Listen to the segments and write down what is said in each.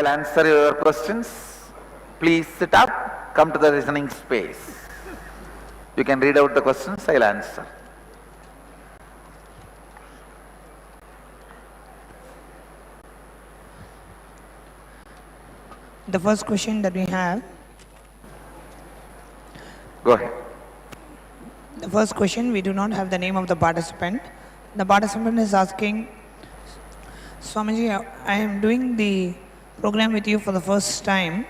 I'll answer your questions. Please sit up, come to the listening space. You can read out the questions, I'll answer. The first question that we have. Go ahead. The first question, we do not have the name of the participant. The participant is asking, Swamiji, I am doing the program with you for the first time,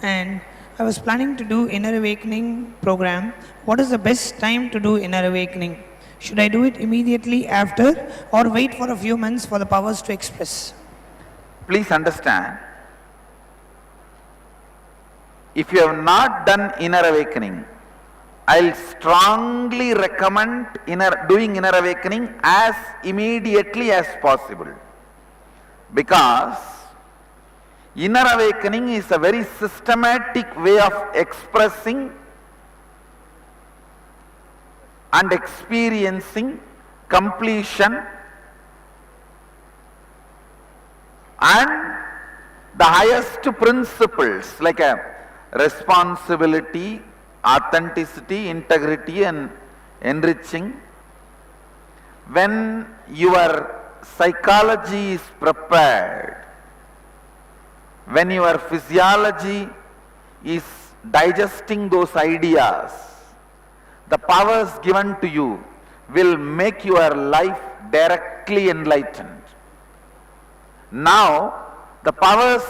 and I was planning to do Inner Awakening program. What is the best time to do Inner Awakening? Should I do it immediately after or wait for a few months for the powers to express? Please understand, if you have not done Inner Awakening, I'll strongly recommend doing Inner Awakening as immediately as possible. Because Inner Awakening is a very systematic way of expressing and experiencing completion and the highest principles like a responsibility, authenticity, integrity and enriching. When your psychology is prepared, when your physiology is digesting those ideas, the powers given to you will make your life directly enlightened. Now, the powers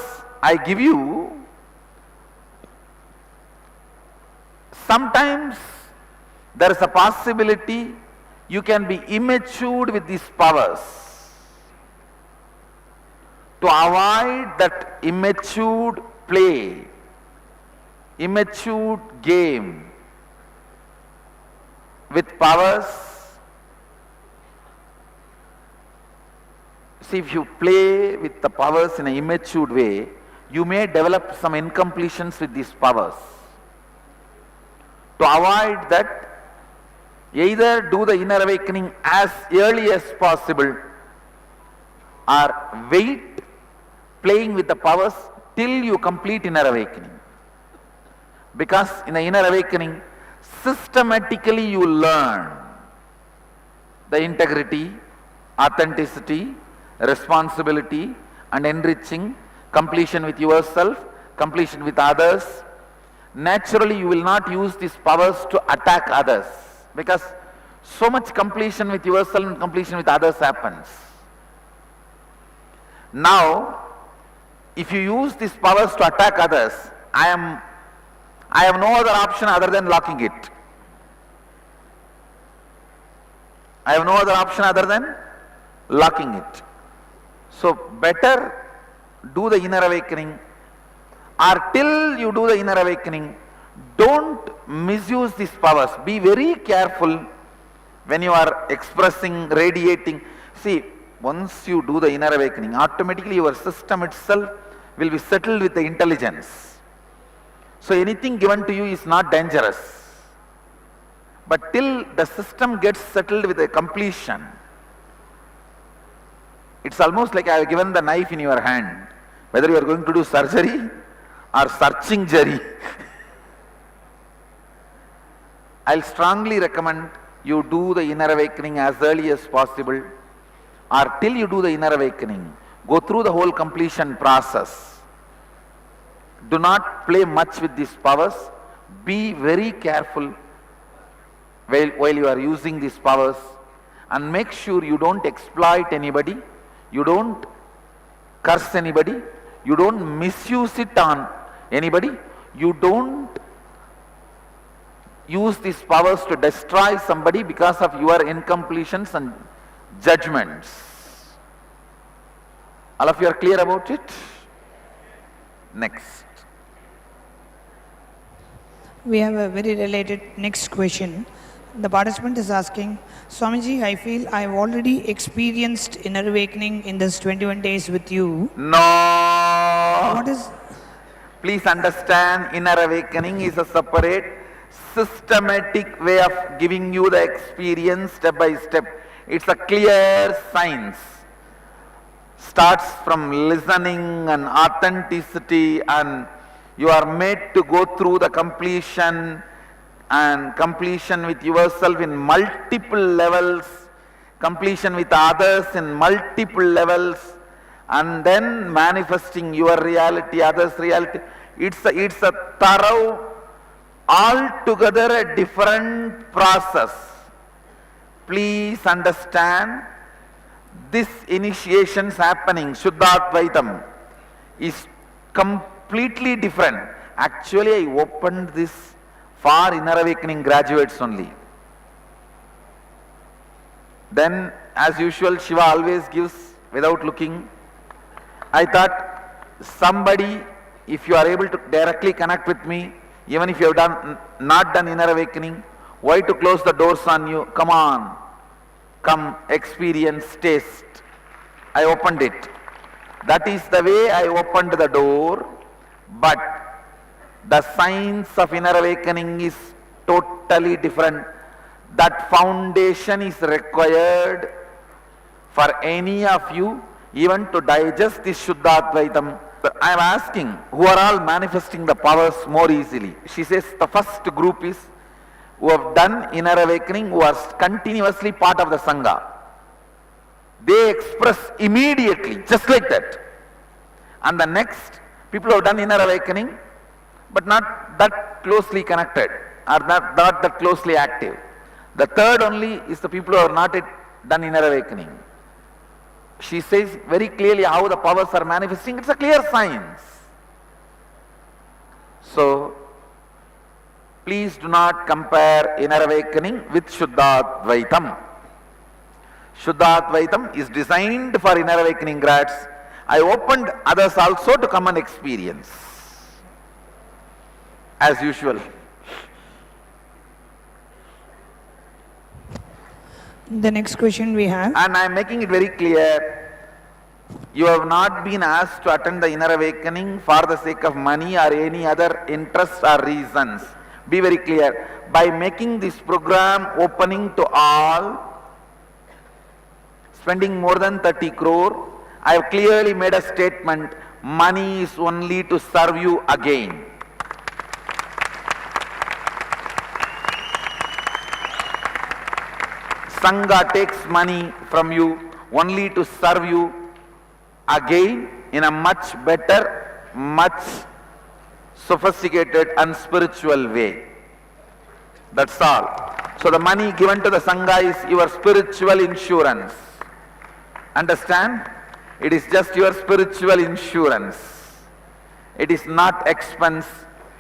I give you, sometimes there is a possibility you can be immature with these powers. To avoid that immature play, immature game with powers, see, if you play with the powers in an immature way, you may develop some incompletions with these powers. To avoid that, either do the Inner Awakening as early as possible or wait playing with the powers till you complete Inner Awakening. Because in the Inner Awakening, systematically you learn the integrity, authenticity, responsibility and enriching, completion with yourself, completion with others. Naturally you will not use these powers to attack others, because so much completion with yourself and completion with others happens. Now, if you use these powers to attack others, I have no other option other than locking it. I have no other option other than locking it. So better do the Inner Awakening, or till you do the Inner Awakening, don't misuse these powers. Be very careful when you are expressing, radiating. See, once you do the Inner Awakening, automatically your system itself will be settled with the intelligence. So anything given to you is not dangerous. But till the system gets settled with a completion, it's almost like I have given the knife in your hand, whether you are going to do surgery or searching jury. I'll strongly recommend you do the Inner Awakening as early as possible, or till you do the Inner Awakening, go through the whole completion process. Do not play much with these powers. Be very careful while you are using these powers, and make sure you don't exploit anybody, you don't curse anybody, you don't misuse it on anybody, you don't use these powers to destroy somebody because of your incompletions and judgments. All of you are clear about it? Next. We have a very related next question. The participant is asking, Swamiji, I feel I've already experienced Inner Awakening in this 21 days with you. No! What is... Please understand, Inner Awakening is a separate, systematic way of giving you the experience step by step. It's a clear science. starts from listening and authenticity, and you are made to go through the completion and completion with yourself in multiple levels, completion with others in multiple levels, and then manifesting your reality, others' reality. It's a thorough, altogether a different process. Please understand, this initiation's happening, Shuddhadvaitam, is completely different. Actually, I opened this for inner awakening graduates only. Then, as usual, Shiva always gives without looking. I thought, somebody, if you are able to directly connect with me, even if you have not done inner awakening, why to close the doors on you? Come on, come, experience, taste. I opened it. That is the way I opened the door, but the science of inner awakening is totally different. That foundation is required for any of you even to digest this Shuddhadvaitam. I am asking, who are all manifesting the powers more easily? She says the first group is who have done inner awakening, who are continuously part of the Sangha. They express immediately, just like that. And the next, people who have done inner awakening, but not that closely connected, or not that closely active. The third only is the people who have not yet done inner awakening. She says very clearly how the powers are manifesting. It's a clear science. So, please do not compare inner awakening with Shuddhadvaitam. Shuddhadvaitam is designed for inner awakening grads. I opened others also to come and experience. As usual. The next question we have. And I am making it very clear, you have not been asked to attend the inner awakening for the sake of money or any other interests or reasons. Be very clear. By making this program opening to all, spending more than 30 crore, I have clearly made a statement, money is only to serve you again. Sangha takes money from you only to serve you again in a much better, much sophisticated and spiritual way. That's all. So the money given to the Sangha is your spiritual insurance. Understand? It is just your spiritual insurance. It is not expense.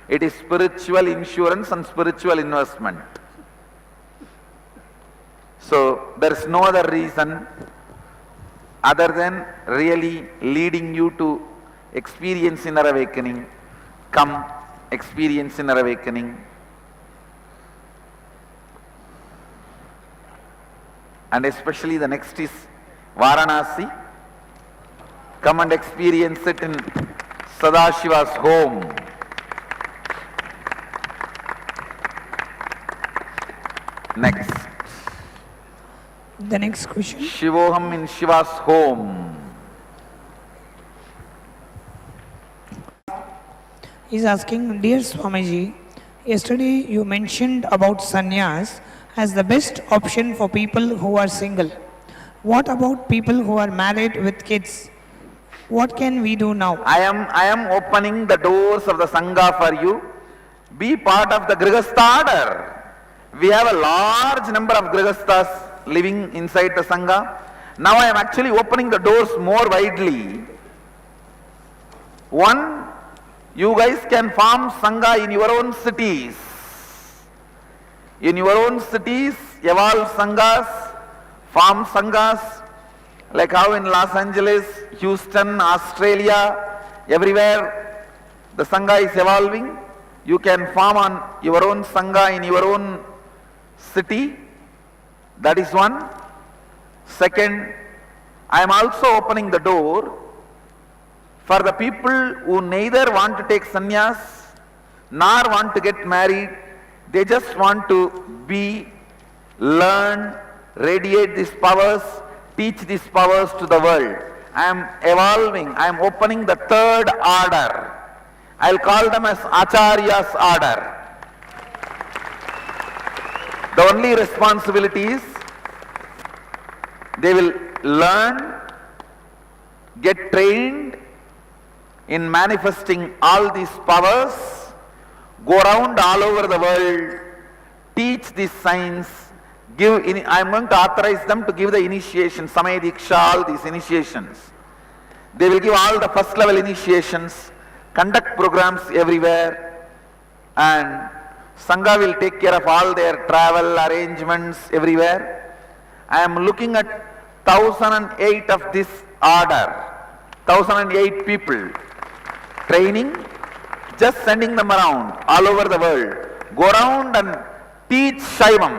It is spiritual insurance and spiritual investment. So there is no other reason other than really leading you to experience inner awakening. Come, experience inner awakening. And especially the next is Varanasi. Come and experience it in Sadashiva's home. Next. The next question. Shivoham in Shiva's home. He's asking, Dear Swamiji, yesterday you mentioned about sannyas as the best option for people who are single. What about people who are married with kids? What can we do now? I am opening the doors of the Sangha for you. Be part of the Grihastha order. We have a large number of Grihasthas living inside the Sangha. Now I am actually opening the doors more widely. One, you guys can form Sangha in your own cities. In your own cities, evolve Sanghas, form Sanghas, like how in Los Angeles, Houston, Australia, everywhere the Sangha is evolving. You can form on your own Sangha in your own city. That is one. Second, I am also opening the door for the people who neither want to take sannyas nor want to get married. They just want to be, learn, radiate these powers, teach these powers to the world. I am evolving, I am opening the third order. I'll call them as Acharya's order. The only responsibility is they will learn, get trained in manifesting all these powers, go around all over the world, teach this science, I am going to authorize them to give the initiation, Samaya Diksha, all these initiations. They will give all the first level initiations, conduct programs everywhere, and Sangha will take care of all their travel arrangements everywhere. I am looking at 1008 of this order, 1008 people, training, just sending them around all over the world. Go around and teach Shaivam.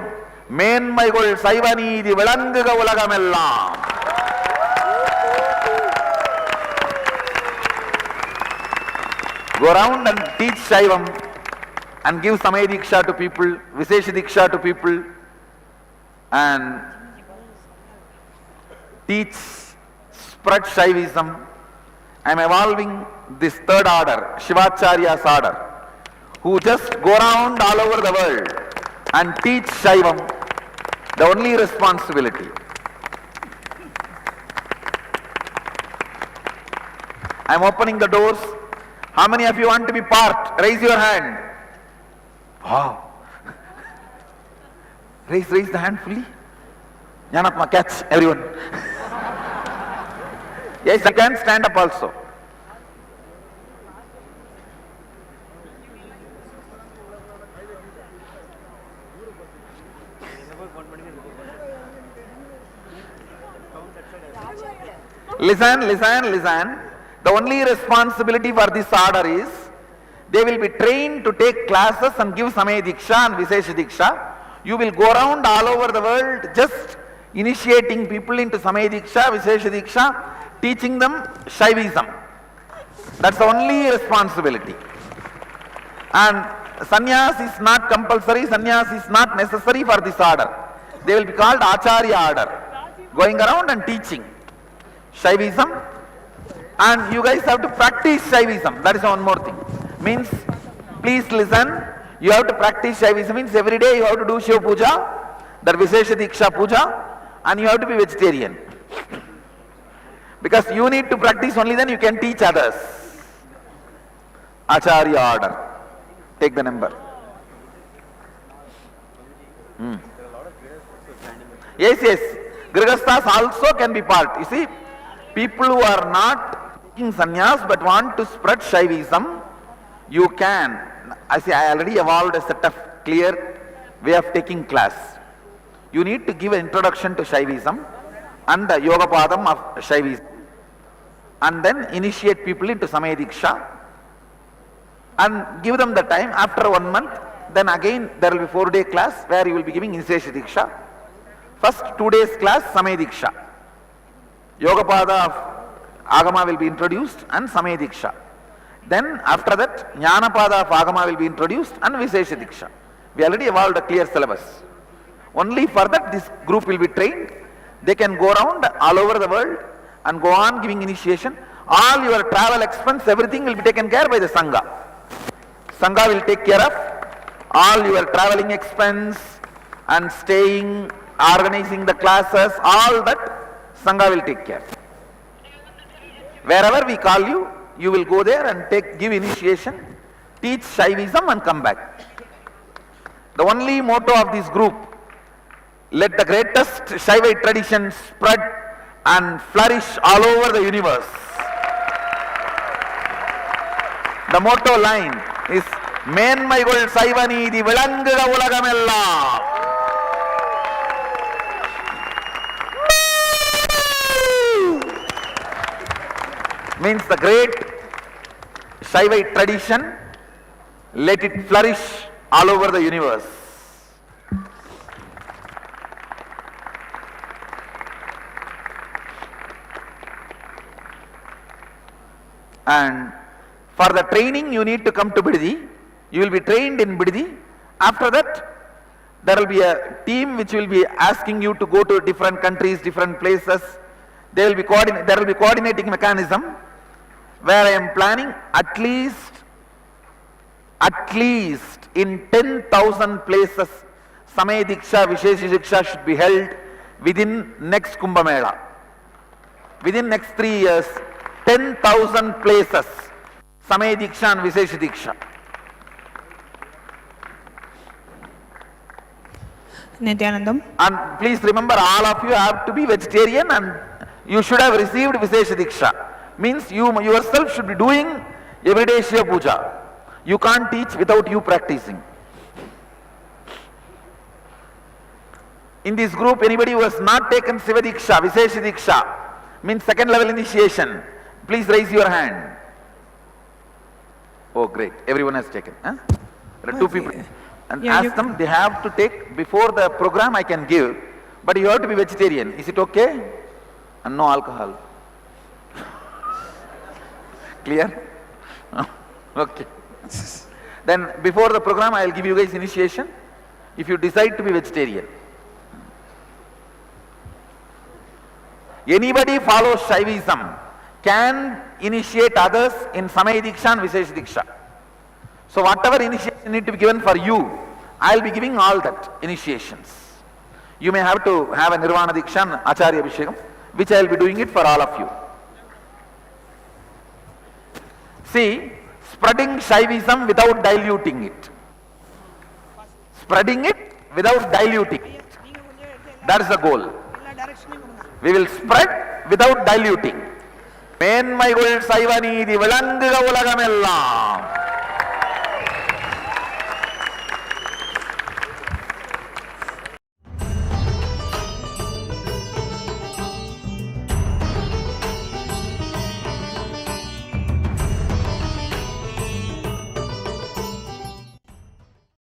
மேன்மைகள் சைவ நீதி விளங்குக உலகமெல்லாம். Go around and teach Shaivam and give Samaya Diksha to people, Vishesha Diksha to people, and teach, spread Shaivism. I am evolving this third order, Shivacharya's order, who just go around all over the world and teach Shaivam, the only responsibility. I am opening the doors. How many of you want to be part? Raise your hand. Wow. Raise the hand fully. Jnanatma, catch everyone. Yes, you can stand up also. Listen. The only responsibility for this order is they will be trained to take classes and give Samaya Diksha and Vishesha Diksha. You will go around all over the world just initiating people into Samaya Diksha, Vishesha Diksha, teaching them Shaivism. That's the only responsibility. And sannyas is not compulsory, sannyas is not necessary for this order. They will be called Acharya order, going around and teaching Shaivism, and you guys have to practice Shaivism. That is one more thing. Means, please listen, you have to practice Shaivism. Means every day you have to do Shiva Puja, that Vishesha Diksha Puja, and you have to be vegetarian. Because you need to practice, only then you can teach others. Acharya order. Take the number. Yes. Grihasthas also can be part. You see, people who are not taking sannyas but want to spread Shaivism, you can. I already evolved a set of clear way of taking class. You need to give an introduction to Shaivism and the Yoga Padam of Shaivism, and then initiate people into Samaya Diksha and give them the time. After 1 month, then again there will be 4-day class where you will be giving Vishesha Diksha. First 2 days class, Samaya Diksha. Yogapada of Agama will be introduced and Samaya Diksha. Then after that, Jnanapada of Agama will be introduced and Vishesha Diksha. We already evolved a clear syllabus. Only for that this group will be trained. They can go around all over the world and go on giving initiation. All your travel expense, everything will be taken care by the Sangha. Sangha will take care of all your traveling expense and staying, organizing the classes, all that Sangha will take care. Wherever we call you, you will go there and give initiation, teach Shaivism and come back. The only motto of this group, let the greatest Shaivite tradition spread and flourish all over the universe. The motto line is, மேன்மைகள் சைவ நீதி விளங்குக உலகமெல்லாம். Means the great Shaivite tradition, let it flourish all over the universe. And for the training you need to come to Bidadi. You will be trained in Bidadi. After that, there will be a team which will be asking you to go to different countries, different places. there will be coordinating mechanism where I am planning at least in 10,000 places Samay Diksha, Vishesh Diksha should be held within next Kumbh Mela. Within next 3 years, 10,000 places Samay Diksha and Vishesh Diksha. Nityanandam. And please remember, all of you have to be vegetarian and you should have received Vishesh Diksha. Means you yourself should be doing everyday Shiva Puja. You can't teach without you practicing. In this group, anybody who has not taken Shiva Diksha, Vishesh Diksha, means second level initiation, please raise your hand. Oh great, everyone has taken. Huh? There are two people. And Yeah, ask them, they have to take before the program I can give, but you have to be vegetarian. Is it okay? And no alcohol. Clear? Okay. Then before the program I will give you guys initiation if you decide to be vegetarian. Anybody follows Shaivism can initiate others in Samay Diksha and Vishesh Diksha. So whatever initiation need to be given for you, I will be giving all that initiations. You may have to have a Nirvana Diksha and Acharya Abhishekam, which I will be doing it for all of you. See, spreading Shaivism without diluting it. Spreading it without diluting it. That is the goal. We will spread without diluting. மேன்மைகள் சைவ நீதி விளங்குக உலகமெல்லாம்.